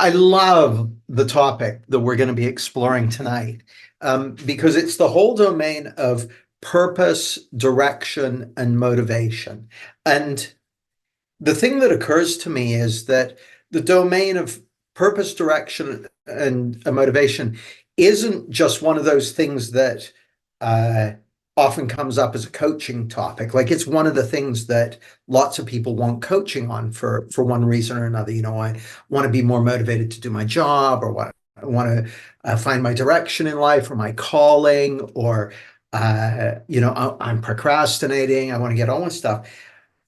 I love the topic that we're going to be exploring tonight, because it's the whole domain of purpose, direction, and motivation. And the thing that occurs to me is that the domain of purpose, direction, and motivation isn't just one of those things that uh, often comes up as a coaching topic. Like it's one of the things that lots of people want coaching on for one reason or another. I want to be more motivated to do my job, or what I want to find my direction in life or my calling, or I'm procrastinating. I want to get on with stuff.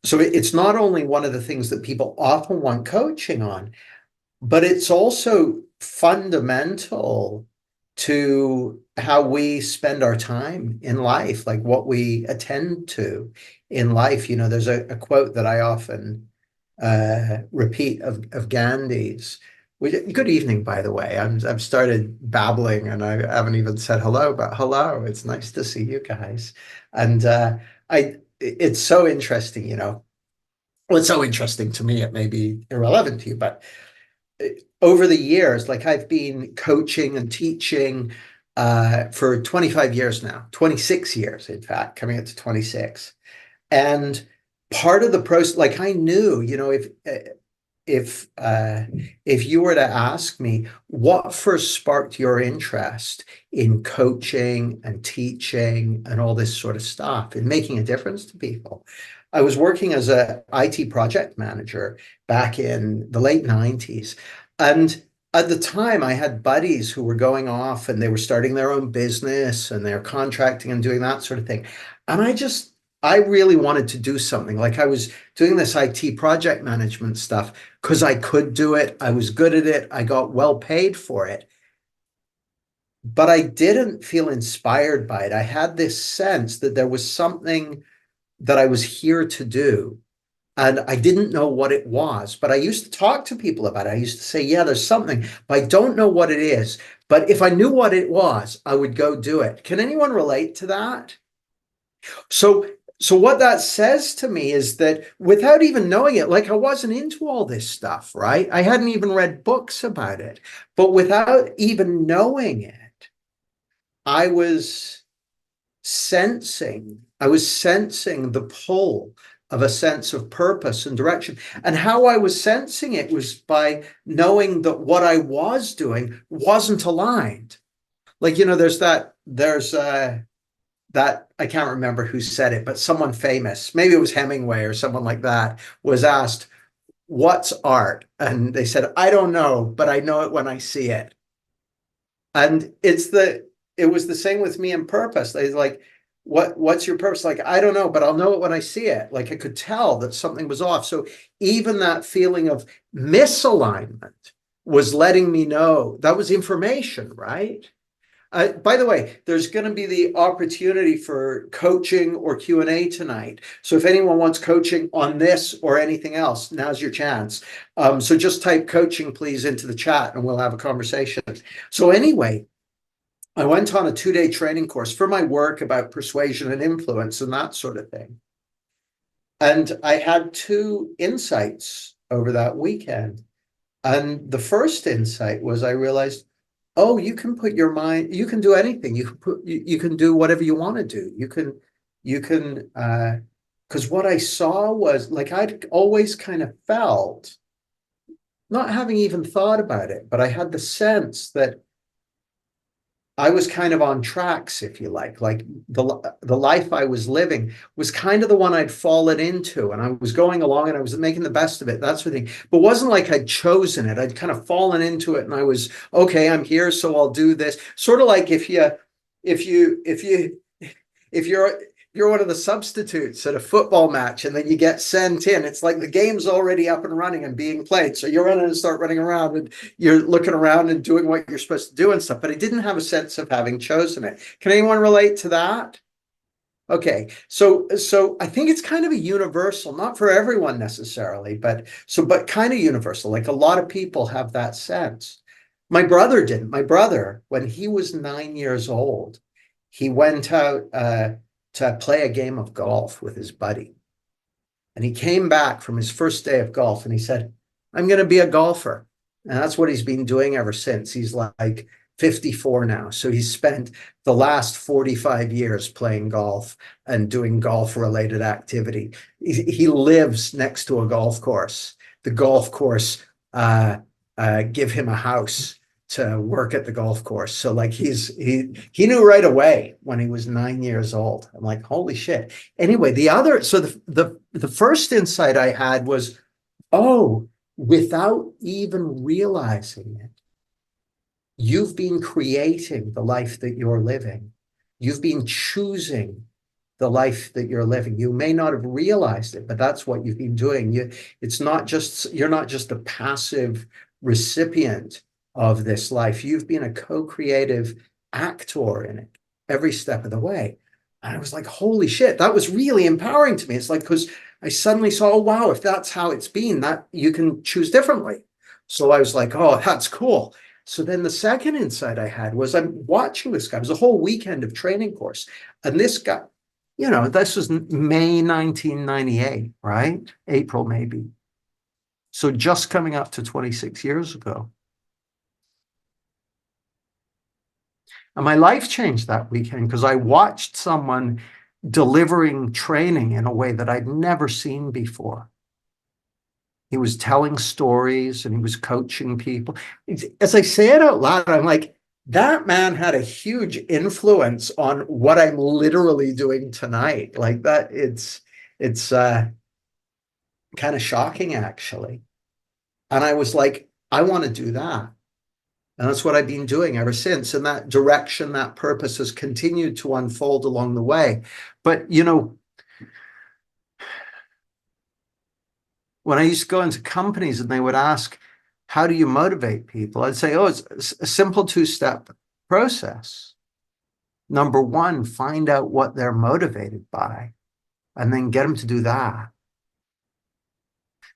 So it's not only one of the things that people often want coaching on, but it's also fundamental to how we spend our time in life, like what we attend to in life. There's a quote that I often repeat of Gandhi's. Good evening, by the way. I've started babbling and I haven't even said hello, but hello. It's nice to see you guys. And it's so interesting. Well, it's so interesting to me. It may be irrelevant to you, but over the years, like I've been coaching and teaching for 25 years now, 26 years, in fact, coming up to 26. And part of the process, like I knew, if you were to ask me what first sparked your interest in coaching and teaching and all this sort of stuff and making a difference to people, I was working as a IT project manager back in the late 90s. And at the time, I had buddies who were going off and they were starting their own business and they're contracting and doing that sort of thing. And I really wanted to do something. Like I was doing this IT project management stuff because I could do it. I was good at it. I got well paid for it. But I didn't feel inspired by it. I had this sense that there was something that I was here to do. And I didn't know what it was, but I used to talk to people about it. I used to say, yeah, there's something, but I don't know what it is. But if I knew what it was, I would go do it. Can anyone relate to that? So, so what that says to me is that without even knowing it, like I wasn't into all this stuff, right? I hadn't even read books about it, but without even knowing it, I was I was sensing the pull of a sense of purpose and direction. And how I was sensing it was by knowing that what I was doing wasn't aligned. Like, that I can't remember who said it, but someone famous, maybe it was Hemingway or someone like that, was asked, "What's art?" And they said, "I don't know, but I know it when I see it." And it was the same with me in purpose. They like, what's your purpose? Like, I don't know, but I'll know it when I see it. Like I could tell that something was off. So even that feeling of misalignment was letting me know that was information, right? By the way, there's going to be the opportunity for coaching or Q&A tonight. So if anyone wants coaching on this or anything else, now's your chance. So just type coaching, please, into the chat and we'll have a conversation. So anyway, I went on a 2-day training course for my work about persuasion and influence and that sort of thing. And I had two insights over that weekend. And the first insight was I realized, oh, you can put your mind, you can do anything. You can do whatever you want to do. Because what I saw was like I'd always kind of felt, not having even thought about it, but I had the sense that I was kind of on tracks, if you like the life I was living was kind of the one I'd fallen into, and I was going along and I was making the best of it, that sort of thing. But it wasn't like I'd chosen it. I'd kind of fallen into it, and I was okay. I'm here, so I'll do this. Sort of like if you if you're one of the substitutes at a football match and then you get sent in, it's like the game's already up and running and being played. So you're running and start running around and you're looking around and doing what you're supposed to do and stuff. But I didn't have a sense of having chosen it. Can anyone relate to that? Okay. So I think it's kind of a universal, not for everyone necessarily, but kind of universal. Like a lot of people have that sense. My brother didn't. My brother, when he was 9 years old, he went out to play a game of golf with his buddy. And he came back from his first day of golf and he said, I'm going to be a golfer. And that's what he's been doing ever since. He's like 54 now. So he's spent the last 45 years playing golf and doing golf related activity. He lives next to a golf course. The golf course give him a house to work at the golf course. So like he knew right away when he was 9 years old. I'm like, holy shit. Anyway, the first insight I had was, oh, without even realizing it, you've been creating the life that you're living. You've been choosing the life that you're living. You may not have realized it, but that's what you've been doing. You're not just a passive recipient of this life. You've been a co-creative actor in it every step of the way. And I was like, holy shit, that was really empowering to me. It's like, because I suddenly saw, oh, wow, if that's how it's been, that you can choose differently. So I was like, oh, that's cool. So then the second insight I had was I'm watching this guy. It was a whole weekend of training course. And this guy, this was May 1998, right? April, maybe. So just coming up to 26 years ago. And my life changed that weekend because I watched someone delivering training in a way that I'd never seen before. He was telling stories and he was coaching people. As I say it out loud, I'm like, that man had a huge influence on what I'm literally doing tonight. Like that, it's kind of shocking, actually. And I was like, I want to do that. And that's what I've been doing ever since. And that direction, that purpose has continued to unfold along the way. But, when I used to go into companies and they would ask, how do you motivate people? I'd say, oh, it's a simple two-step process. Number one, find out what they're motivated by, and then get them to do that.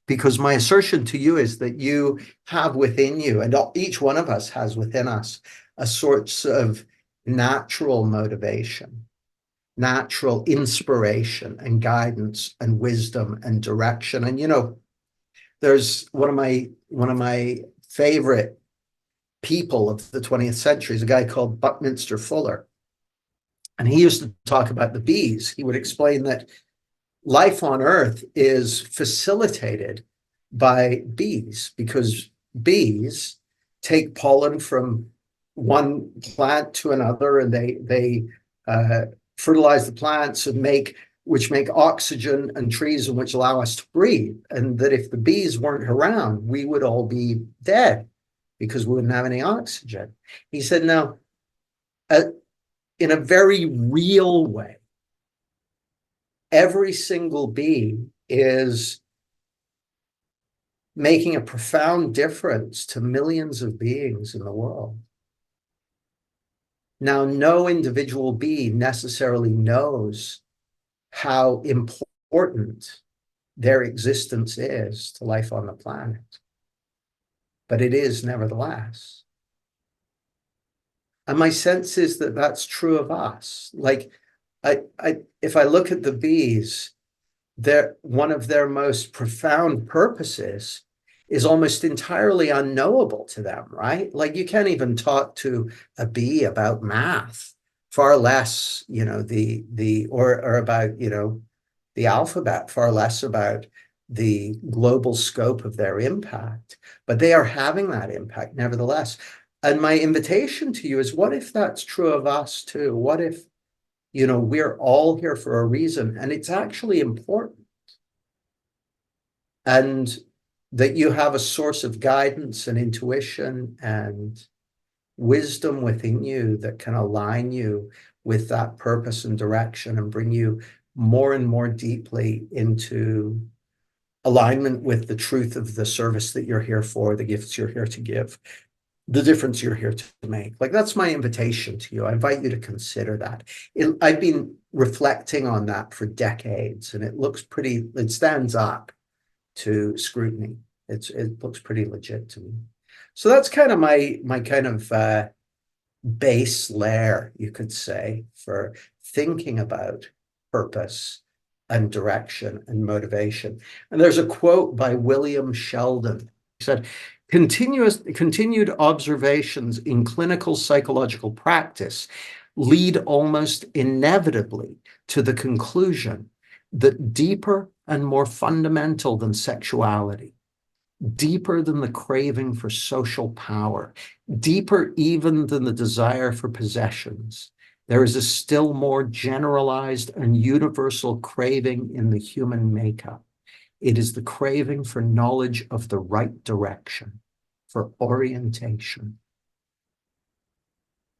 Because my assertion to you is that you have within you, and each one of us has within us, a sort of natural motivation, natural inspiration and guidance and wisdom and direction. And there's one of my favorite people of the 20th century is a guy called Buckminster Fuller. And he used to talk about the bees. He would explain that life on Earth is facilitated by bees because bees take pollen from one plant to another, and they fertilize the plants and which make oxygen and trees, and which allow us to breathe. And that if the bees weren't around, we would all be dead because we wouldn't have any oxygen. He said, now, in a very real way, every single bee is making a profound difference to millions of beings in the world. Now, no individual bee necessarily knows how important their existence is to life on the planet, but it is nevertheless. And my sense is that that's true of us. Like, if I look at the bees, one of their most profound purposes is almost entirely unknowable to them, right? Like you can't even talk to a bee about math, far less, or about, the alphabet, far less about the global scope of their impact. But they are having that impact nevertheless. And my invitation to you is, what if that's true of us too? What if, we're all here for a reason, and it's actually important. And that you have a source of guidance and intuition and wisdom within you that can align you with that purpose and direction and bring you more and more deeply into alignment with the truth of the service that you're here for, the gifts you're here to give, the difference you're here to make. Like, that's my invitation to you. I invite you to consider that. I've been reflecting on that for decades, and it stands up to scrutiny. It looks pretty legit to me. So that's kind of my kind of base layer, you could say, for thinking about purpose and direction and motivation. And there's a quote by William Sheldon. He said, Continued observations in clinical psychological practice lead almost inevitably to the conclusion that deeper and more fundamental than sexuality, deeper than the craving for social power, deeper even than the desire for possessions, there is a still more generalized and universal craving in the human makeup. It is the craving for knowledge of the right direction, for orientation,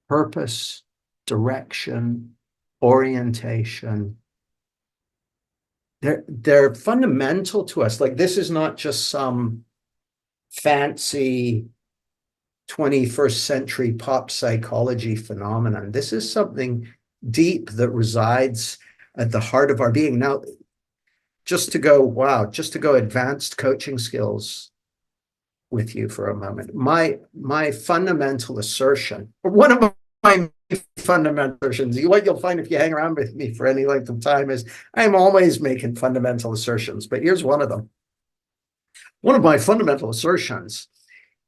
purpose, direction, orientation. They're fundamental to us. Like, this is not just some fancy 21st century pop psychology phenomenon. This is something deep that resides at the heart of our being. Now, just to go advanced coaching skills with you for a moment. My fundamental assertion, or one of my fundamental assertions, what you'll find if you hang around with me for any length of time, is I'm always making fundamental assertions, but here's one of them. One of my fundamental assertions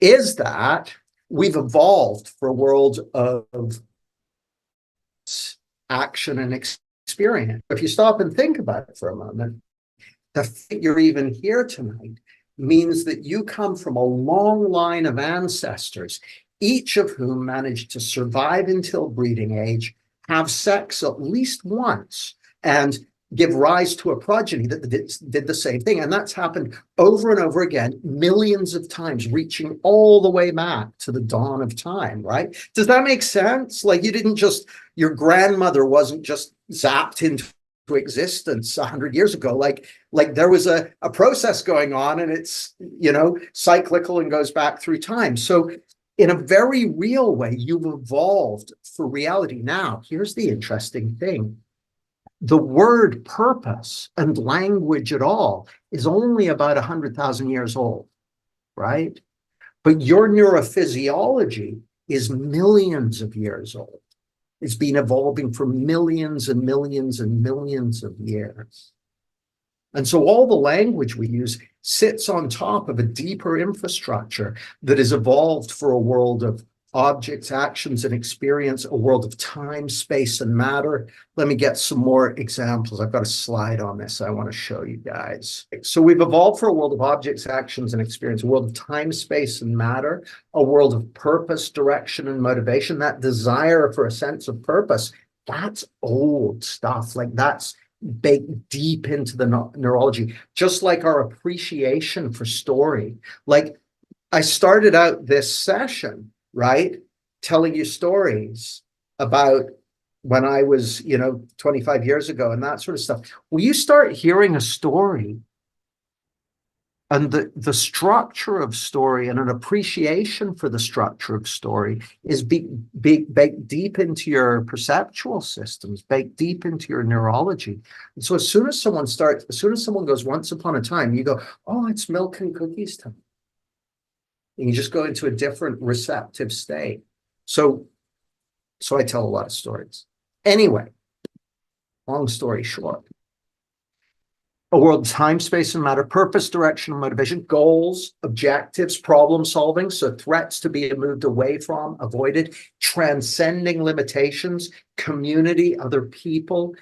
is that we've evolved for a world of action and experience. If you stop and think about it for a moment, the fact that you're even here tonight means that you come from a long line of ancestors, each of whom managed to survive until breeding age, have sex at least once, and give rise to a progeny that did the same thing. And that's happened over and over again, millions of times, reaching all the way back to the dawn of time, right? Does that make sense? Like, you didn't just, your grandmother wasn't just zapped into existence 100 years ago. Like there was a process going on, and it's, cyclical and goes back through time. So in a very real way, you've evolved for reality. Now, here's the interesting thing. The word purpose and language at all is only about 100,000 years old, right? But your neurophysiology is millions of years old. It's been evolving for millions and millions and millions of years. And so all the language we use sits on top of a deeper infrastructure that has evolved for a world of objects, actions, and experience, a world of time, space, and matter. Let me get some more examples. I've got a slide on this I want to show you guys. So we've evolved for a world of objects, actions, and experience, a world of time, space, and matter, a world of purpose, direction, and motivation. That desire for a sense of purpose, that's old stuff. Like, that's baked deep into the neurology, just like our appreciation for story. Like, I started out this session, right, telling you stories about when I was, 25 years ago and that sort of stuff. Well, you start hearing a story, and the structure of story and an appreciation for the structure of story is baked deep into your perceptual systems, baked deep into your neurology. And so as soon as someone goes once upon a time, you go, oh, it's milk and cookies time. And you just go into a different receptive state. So I tell a lot of stories. Anyway, long story short, a world of time, space, and matter, purpose, direction, and motivation, goals, objectives, problem solving, so threats to be moved away from, avoided, transcending limitations, community, other people.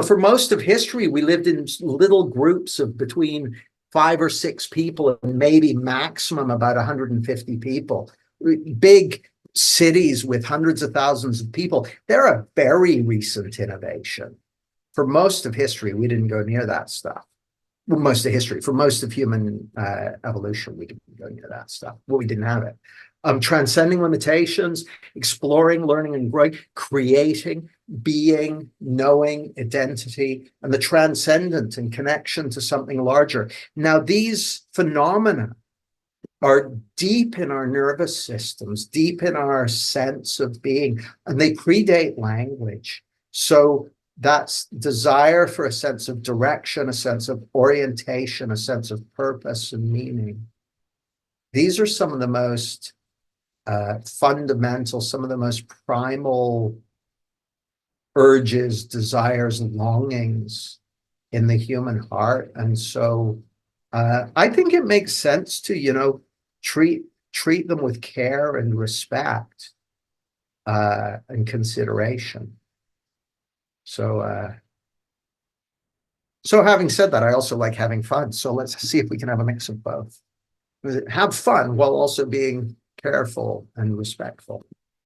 For most of history, we lived in little groups of between 5 or 6 people, and maybe maximum about 150 people. Big cities with hundreds of thousands of people, they're a very recent innovation. For most of history, we didn't go near that stuff. Well, most of history, for most of human evolution, we didn't go near that stuff. Well, we didn't have it. Transcending limitations, exploring, learning, and growing, creating, being, knowing, identity, and the transcendent and connection to something larger. Now, these phenomena are deep in our nervous systems, deep in our sense of being, and they predate language. So that's desire for a sense of direction, a sense of orientation, a sense of purpose and meaning. These are some of the most fundamental, some of the most primal urges, desires, longings in the human heart. And so I think it makes sense to, treat treat them with care and respect and consideration. So having said that, I also like having fun. So let's see if we can have a mix of both. Have fun while also being careful and respectful.